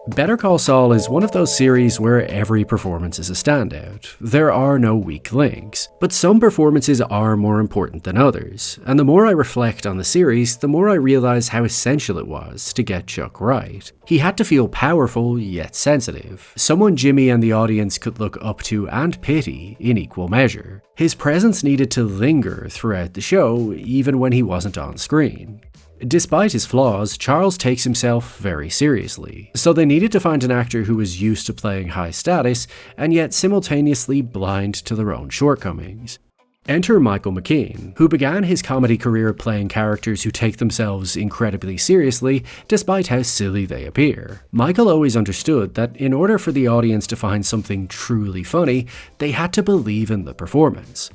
Better Call Saul is one of those series where every performance is a standout. There are no weak links. But some performances are more important than others, and the more I reflect on the series, the more I realize how essential it was to get Chuck right. He had to feel powerful, yet sensitive. Someone Jimmy and the audience could look up to and pity in equal measure. His presence needed to linger throughout the show, even when he wasn't on screen. Despite his flaws, Charles takes himself very seriously, so they needed to find an actor who was used to playing high status and yet simultaneously blind to their own shortcomings. Enter Michael McKean, who began his comedy career playing characters who take themselves incredibly seriously despite how silly they appear. Michael always understood that in order for the audience to find something truly funny, they had to believe in the performance.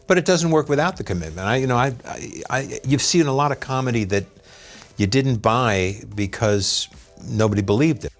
But it doesn't work without the commitment. You've seen a lot of comedy that you didn't buy because nobody believed it.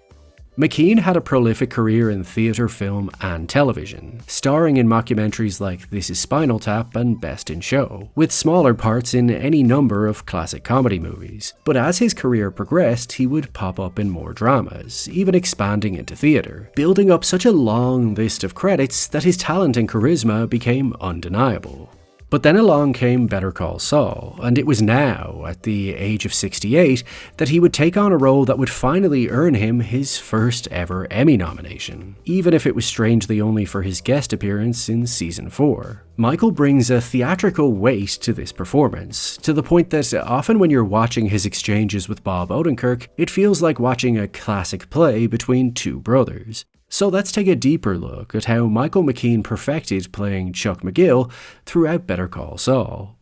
McKean had a prolific career in theatre, film, and television, starring in mockumentaries like This Is Spinal Tap and Best in Show, with smaller parts in any number of classic comedy movies. But as his career progressed, he would pop up in more dramas, even expanding into theatre, building up such a long list of credits that his talent and charisma became undeniable. But then along came Better Call Saul, and it was now, at the age of 68, that he would take on a role that would finally earn him his first ever Emmy nomination, even if it was strangely only for his guest appearance in Season 4. Michael brings a theatrical weight to this performance, to the point that often when you're watching his exchanges with Bob Odenkirk, it feels like watching a classic play between two brothers. So let's take a deeper look at how Michael McKean perfected playing Chuck McGill throughout Better Call Saul.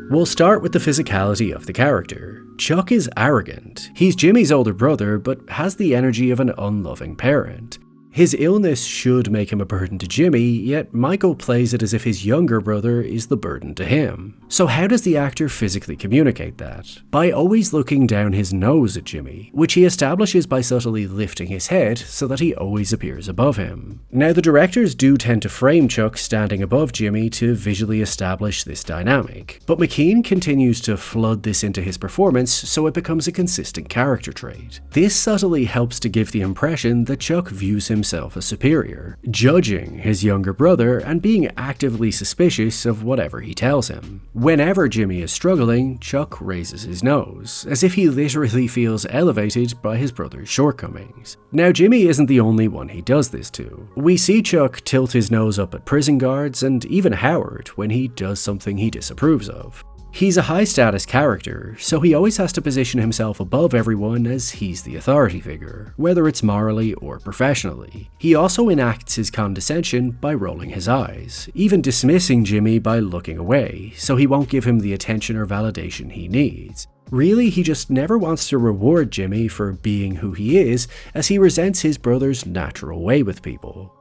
We'll start with the physicality of the character. Chuck is arrogant. He's Jimmy's older brother, but has the energy of an unloving parent. His illness should make him a burden to Jimmy, yet Michael plays it as if his younger brother is the burden to him. So how does the actor physically communicate that? By always looking down his nose at Jimmy, which he establishes by subtly lifting his head so that he always appears above him. Now the directors do tend to frame Chuck standing above Jimmy to visually establish this dynamic, but McKean continues to flood this into his performance so it becomes a consistent character trait. This subtly helps to give the impression that Chuck views himself as superior, judging his younger brother and being actively suspicious of whatever he tells him. Whenever Jimmy is struggling, Chuck raises his nose, as if he literally feels elevated by his brother's shortcomings. Now Jimmy isn't the only one he does this to. We see Chuck tilt his nose up at prison guards and even Howard when he does something he disapproves of. He's a high-status character, so he always has to position himself above everyone as he's the authority figure, whether it's morally or professionally. He also enacts his condescension by rolling his eyes, even dismissing Jimmy by looking away, so he won't give him the attention or validation he needs. Really, he just never wants to reward Jimmy for being who he is, as he resents his brother's natural way with people.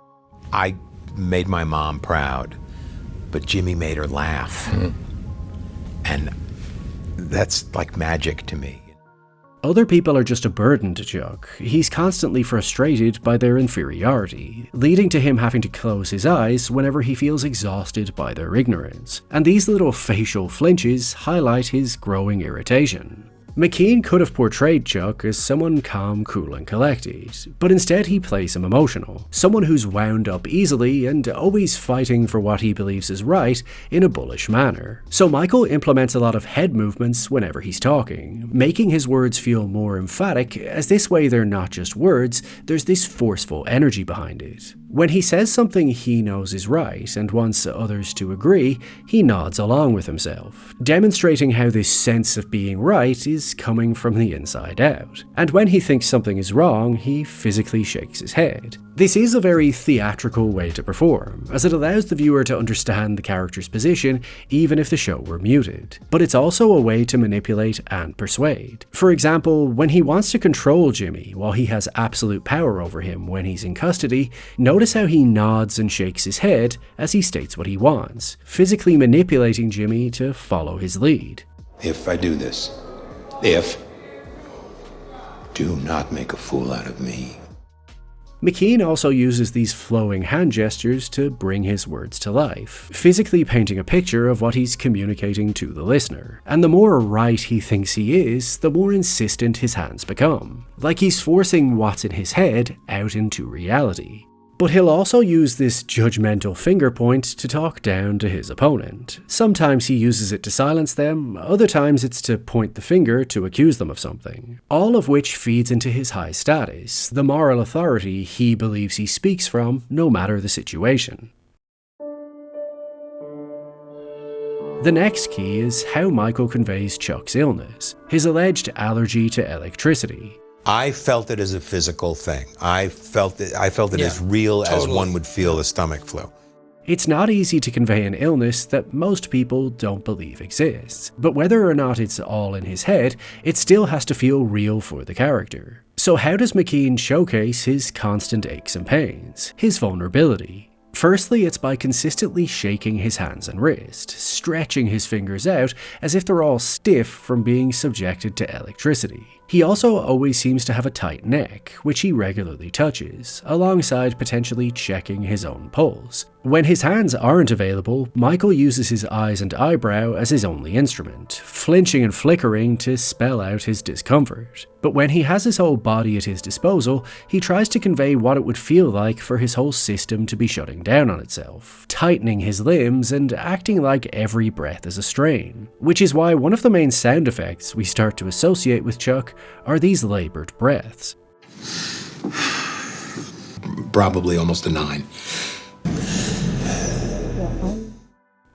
I made my mom proud, but Jimmy made her laugh. And that's like magic to me. Other people are just a burden to Chuck. He's constantly frustrated by their inferiority, leading to him having to close his eyes whenever he feels exhausted by their ignorance. And these little facial flinches highlight his growing irritation. McKean could have portrayed Chuck as someone calm, cool, and collected, but instead he plays him emotional, someone who's wound up easily and always fighting for what he believes is right in a bullish manner. So Michael implements a lot of head movements whenever he's talking, making his words feel more emphatic, as this way they're not just words, there's this forceful energy behind it. When he says something he knows is right and wants others to agree, he nods along with himself, demonstrating how this sense of being right is coming from the inside out. And when he thinks something is wrong, he physically shakes his head. This is a very theatrical way to perform, as it allows the viewer to understand the character's position even if the show were muted. But it's also a way to manipulate and persuade. For example, when he wants to control Jimmy while he has absolute power over him when he's in custody, notice how he nods and shakes his head as he states what he wants, physically manipulating Jimmy to follow his lead. If I do this, do not make a fool out of me. McKean also uses these flowing hand gestures to bring his words to life, physically painting a picture of what he's communicating to the listener. And the more right he thinks he is, the more insistent his hands become, like he's forcing what's in his head out into reality. But he'll also use this judgmental finger point to talk down to his opponent. Sometimes he uses it to silence them, other times it's to point the finger to accuse them of something. All of which feeds into his high status, the moral authority he believes he speaks from, no matter the situation. The next key is how Michael conveys Chuck's illness, his alleged allergy to electricity. I felt it as a physical thing. I felt it as real as one would feel a stomach flu. It's not easy to convey an illness that most people don't believe exists, but whether or not it's all in his head, it still has to feel real for the character. So how does McKean showcase his constant aches and pains, his vulnerability? Firstly, it's by consistently shaking his hands and wrist, stretching his fingers out as if they're all stiff from being subjected to electricity. He also always seems to have a tight neck, which he regularly touches, alongside potentially checking his own pulse. When his hands aren't available, Michael uses his eyes and eyebrow as his only instrument, flinching and flickering to spell out his discomfort. But when he has his whole body at his disposal, he tries to convey what it would feel like for his whole system to be shutting down on itself, tightening his limbs and acting like every breath is a strain. Which is why one of the main sound effects we start to associate with Chuck are these labored breaths. Probably almost a 9.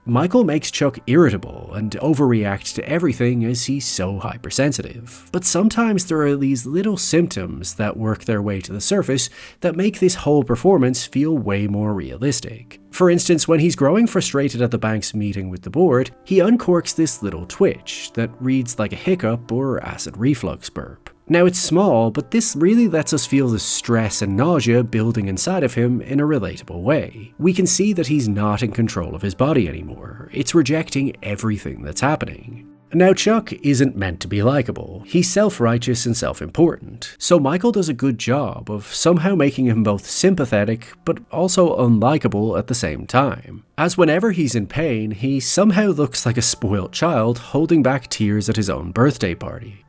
Michael makes Chuck irritable and overreact to everything as he's so hypersensitive. But sometimes there are these little symptoms that work their way to the surface that make this whole performance feel way more realistic. For instance, when he's growing frustrated at the bank's meeting with the board, he uncorks this little twitch that reads like a hiccup or acid reflux burp. Now it's small, but this really lets us feel the stress and nausea building inside of him in a relatable way. We can see that he's not in control of his body anymore. It's rejecting everything that's happening. Now Chuck isn't meant to be likable. He's self-righteous and self-important. So Michael does a good job of somehow making him both sympathetic but also unlikable at the same time. As whenever he's in pain, he somehow looks like a spoiled child holding back tears at his own birthday party.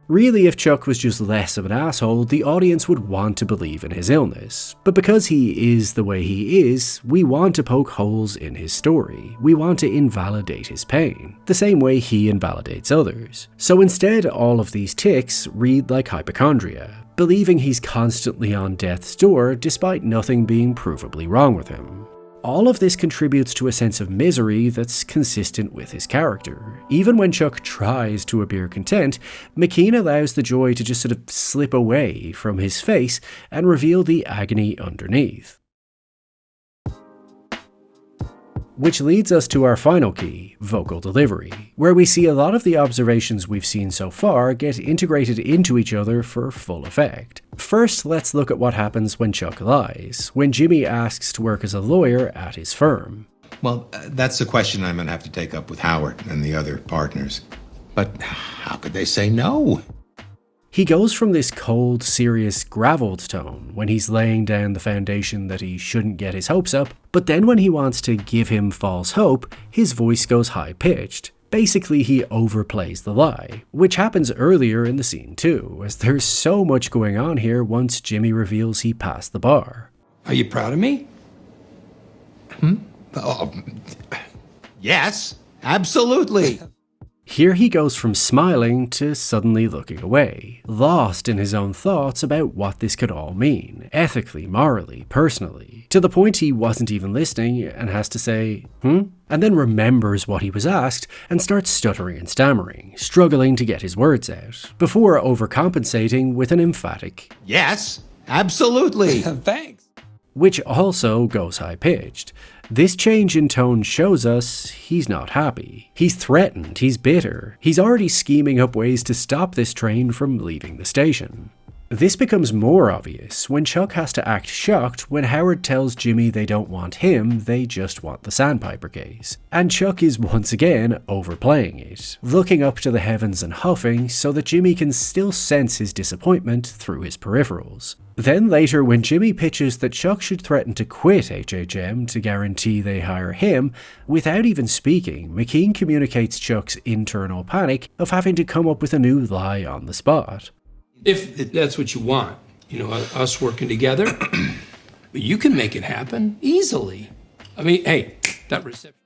Really, if Chuck was just less of an asshole, the audience would want to believe in his illness. But because he is the way he is, we want to poke holes in his story. We want to invalidate his pain, the same way he invalidates others. So instead, all of these tics read like hypochondria, believing he's constantly on death's door despite nothing being provably wrong with him. All of this contributes to a sense of misery that's consistent with his character. Even when Chuck tries to appear content, McKean allows the joy to just sort of slip away from his face and reveal the agony underneath. Which leads us to our final key, vocal delivery, where we see a lot of the observations we've seen so far get integrated into each other for full effect. First, let's look at what happens when Chuck lies, when Jimmy asks to work as a lawyer at his firm. Well, that's a question I'm going to have to take up with Howard and the other partners. But how could they say no? He goes from this cold, serious, gravelled tone when he's laying down the foundation that he shouldn't get his hopes up, but then when he wants to give him false hope, his voice goes high-pitched. Basically, he overplays the lie, which happens earlier in the scene too, as there's so much going on here once Jimmy reveals he passed the bar. Are you proud of me? Oh, yes, absolutely. Here he goes from smiling to suddenly looking away, lost in his own thoughts about what this could all mean, ethically, morally, personally, to the point he wasn't even listening and has to say, and then remembers what he was asked and starts stuttering and stammering, struggling to get his words out, before overcompensating with an emphatic, Yes, absolutely. Thanks. which also goes high-pitched. This change in tone shows us he's not happy. He's threatened, he's bitter. He's already scheming up ways to stop this train from leaving the station. This becomes more obvious when Chuck has to act shocked when Howard tells Jimmy they don't want him, they just want the sandpiper case. And Chuck is once again overplaying it, looking up to the heavens and huffing so that Jimmy can still sense his disappointment through his peripherals. Then later, when Jimmy pitches that Chuck should threaten to quit HHM to guarantee they hire him, without even speaking, McKean communicates Chuck's internal panic of having to come up with a new lie on the spot. If that's what you want, us working together, you can make it happen easily. I mean, hey, that reception.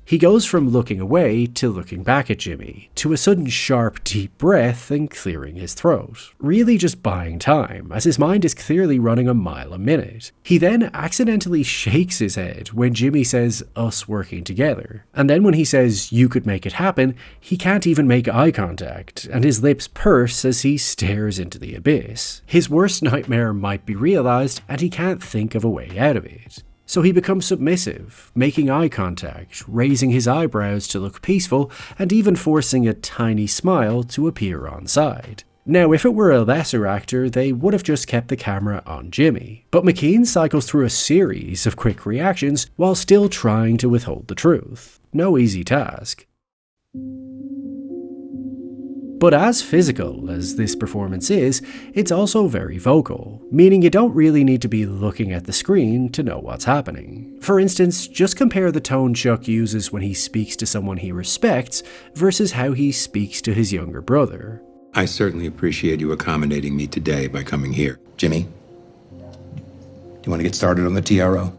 He goes from looking away to looking back at Jimmy, to a sudden sharp, deep breath and clearing his throat, really just buying time, as his mind is clearly running a mile a minute. He then accidentally shakes his head when Jimmy says, us working together. And then when he says, you could make it happen, he can't even make eye contact, and his lips purse as he stares into the abyss. His worst nightmare might be realized, and he can't think of a way out of it. So he becomes submissive, making eye contact, raising his eyebrows to look peaceful, and even forcing a tiny smile to appear on side. Now, if it were a lesser actor, they would have just kept the camera on Jimmy. But McKean cycles through a series of quick reactions while still trying to withhold the truth. No easy task. But as physical as this performance is, it's also very vocal, meaning you don't really need to be looking at the screen to know what's happening. For instance, just compare the tone Chuck uses when he speaks to someone he respects versus how he speaks to his younger brother. I certainly appreciate you accommodating me today by coming here. Jimmy, do you want to get started on the TRO?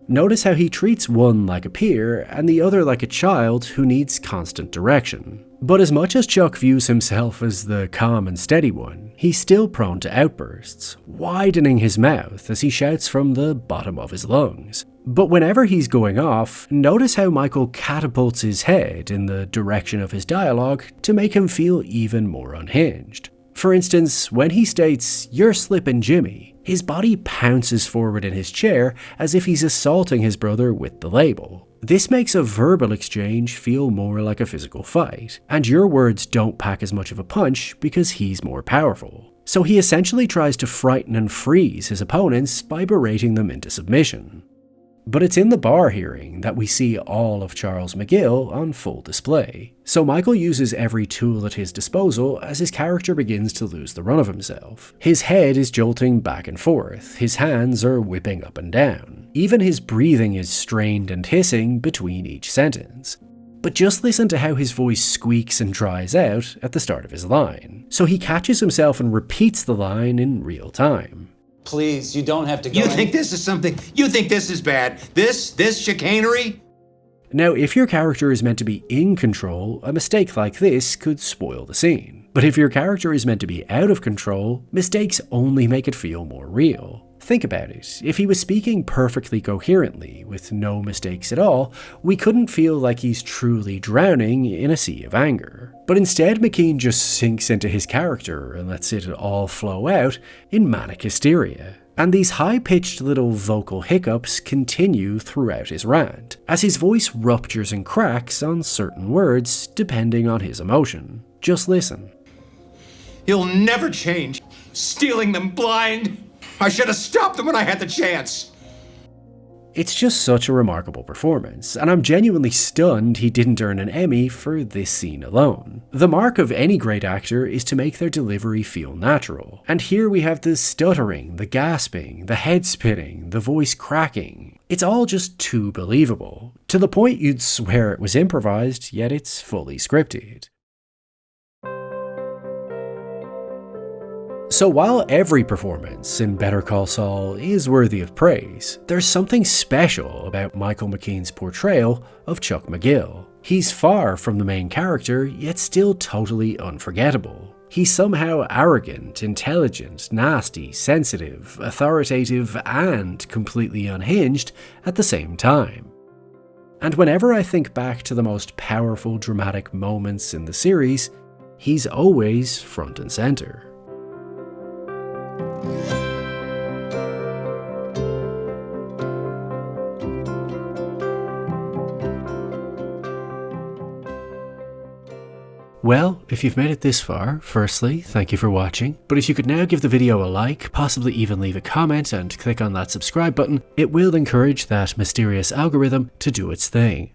Notice how he treats one like a peer and the other like a child who needs constant direction. But as much as Chuck views himself as the calm and steady one, he's still prone to outbursts, widening his mouth as he shouts from the bottom of his lungs. But whenever he's going off, notice how Michael catapults his head in the direction of his dialogue to make him feel even more unhinged. For instance, when he states, "You're slipping, Jimmy," his body pounces forward in his chair as if he's assaulting his brother with the label. This makes a verbal exchange feel more like a physical fight, and your words don't pack as much of a punch because he's more powerful. So he essentially tries to frighten and freeze his opponents by berating them into submission. But it's in the bar hearing that we see all of Charles McGill on full display. So Michael uses every tool at his disposal as his character begins to lose the run of himself. His head is jolting back and forth, his hands are whipping up and down. Even his breathing is strained and hissing between each sentence. But just listen to how his voice squeaks and dries out at the start of his line. So he catches himself and repeats the line in real time. Please, you don't have to go. You think this is something? You think this is bad? This chicanery? Now, if your character is meant to be in control, a mistake like this could spoil the scene. But if your character is meant to be out of control, mistakes only make it feel more real. Think about it. If he was speaking perfectly coherently, with no mistakes at all, we couldn't feel like he's truly drowning in a sea of anger. But instead, McKean just sinks into his character and lets it all flow out in manic hysteria. And these high-pitched little vocal hiccups continue throughout his rant, as his voice ruptures and cracks on certain words depending on his emotion. Just listen. You'll never change. Stealing them blind. I should have stopped them when I had the chance. It's just such a remarkable performance, and I'm genuinely stunned he didn't earn an Emmy for this scene alone. The mark of any great actor is to make their delivery feel natural, and here we have the stuttering, the gasping, the head spinning, the voice cracking. It's all just too believable, to the point you'd swear it was improvised, yet it's fully scripted. So while every performance in Better Call Saul is worthy of praise, there's something special about Michael McKean's portrayal of Chuck McGill. He's far from the main character, yet still totally unforgettable. He's somehow arrogant, intelligent, nasty, sensitive, authoritative, and completely unhinged at the same time. And whenever I think back to the most powerful dramatic moments in the series, he's always front and center. Well, if you've made it this far, firstly, thank you for watching, but if you could now give the video a like, possibly even leave a comment and click on that subscribe button, it will encourage that mysterious algorithm to do its thing.